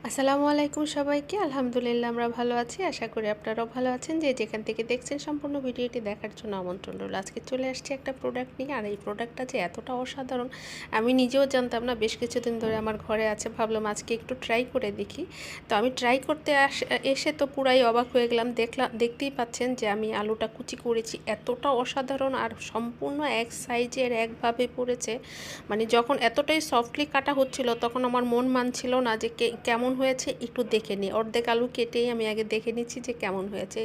আসসালামু আলাইকুম সবাইকে। আলহামদুলিল্লাহ আমরা ভালো আছি। আশা করি আপনারাও ভালো আছেন। যে যেখান থেকে দেখছেন সম্পূর্ণ ভিডিওটি দেখার জন্য আমন্ত্রণ রইল। আজকে চলে আসছি একটা প্রোডাক্ট নিয়ে। আর এই প্রোডাক্টটা যে এতটা অসাধারণ আমি নিজেও জানতাম না। বেশ কিছুদিন ধরে আমার ঘরে আছে, ভাবলাম আজকে একটু ট্রাই করে দেখি। তো আমি ট্রাই করতে এসে তো পুরাই অবাক হয়ে গেলাম। দেখতেই পাচ্ছেন যে আমি আলুটা কুচি করেছি, এতটা অসাধারণ আর সম্পূর্ণ এক সাইজের একভাবে পড়েছে। মানে যখন এতটাই সফটলি কাটা হচ্ছিল তখন আমার মন মানছিল না যে কেমন হয়েছে, একটু দেখে নিই। অর্ধেক আলু কেটেই আমি আগে দেখে নিচ্ছি যে কেমন হয়েছে,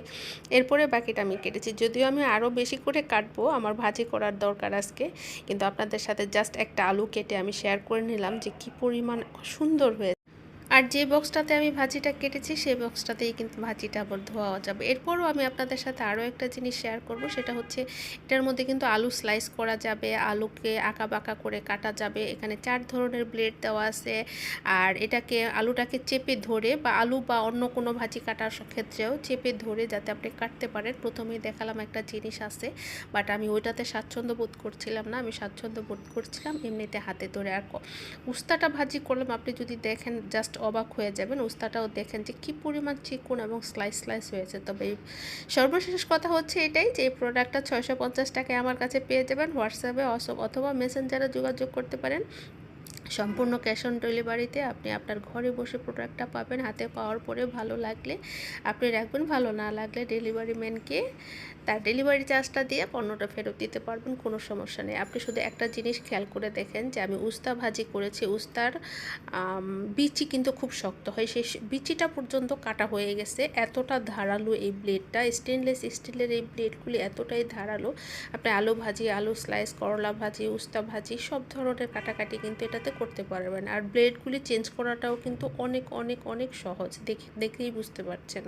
এরপরে বাকিটা আমি কেটেছি। যদিও আমি আরও বেশি করে কাটবো, আমার ভাজি করার দরকার আজকে, কিন্তু আপনাদের সাথে জাস্ট একটা আলু কেটে আমি শেয়ার করে নিলাম যে কি পরিমাণ সুন্দর হয়েছে। আর যে বক্সটাতে আমি ভাজিটা কেটেছি সেই বক্সটাতেই কিন্তু ভাজিটা আবার ধোয়া যাবে। এরপরও আমি আপনাদের সাথে আরও একটা জিনিস শেয়ার করব, সেটা হচ্ছে এটার মধ্যে কিন্তু আলু স্লাইস করা যাবে, আলুকে আঁকা বাঁকা করে কাটা যাবে। এখানে 4 ধরনের ব্লেড দেওয়া আছে। আর আলুটাকে চেপে ধরে বা আলু বা অন্য কোনো ভাজি কাটার ক্ষেত্রেও চেপে ধরে যাতে আপনি কাটতে পারেন। প্রথমেই দেখালাম একটা জিনিস আছে, বাট আমি ওইটাতে স্বাচ্ছন্দ্য বোধ করছিলাম না। আমি স্বাচ্ছন্দ্য বোধ করছিলাম এমনিতে হাতে ধরে। আর উস্তাটা ভাজি করলাম, আপনি যদি দেখেন জাস্ট অবাক হয়ে যাবেন। উস্তাটাও দেখেন যে কী পরিমাণ চিকন এবং স্লাইস স্লাইস হয়েছে। তবে সর্বশেষ কথা হচ্ছে এটাই যে এই প্রোডাক্টটা 650 টাকায় আমার কাছে পেয়ে যাবেন। হোয়াটসঅ্যাপে অথবা মেসেঞ্জারে যোগাযোগ করতে পারেন। সম্পূর্ণ ক্যাশ অন ডেলিভারিতে আপনি আপনার ঘরে বসে প্রোডাক্টটা পাবেন। হাতে পাওয়ার পরে ভালো লাগলে আপনি রাখবেন, ভালো না লাগলে ডেলিভারি ম্যানকে তার ডেলিভারি চার্জটা দিয়ে পণ্যটা ফেরত দিতে পারবেন, কোনো সমস্যা নেই। আপনি শুধু একটা জিনিস খেয়াল করে দেখেন যে আমি উস্তা ভাজি করেছি, উস্তার বিচি কিন্তু খুব শক্ত হয়, সেই বিচিটা পর্যন্ত কাটা হয়ে গেছে। এতটা ধারালো এই ব্লেডটা, স্টেনলেস স্টিলের এই ব্লেডগুলি এতটাই ধারালো। আপনি আলু ভাজি, আলু স্লাইস, করলা ভাজি, উস্তা ভাজি সব ধরনের কাটাকাটি কিন্তু এটাতে করতে পারবেন। আর ব্লেডগুলি চেঞ্জ করাটাও কিন্তু অনেক অনেক অনেক সহজ, দেখেই বুঝতে পারছেন।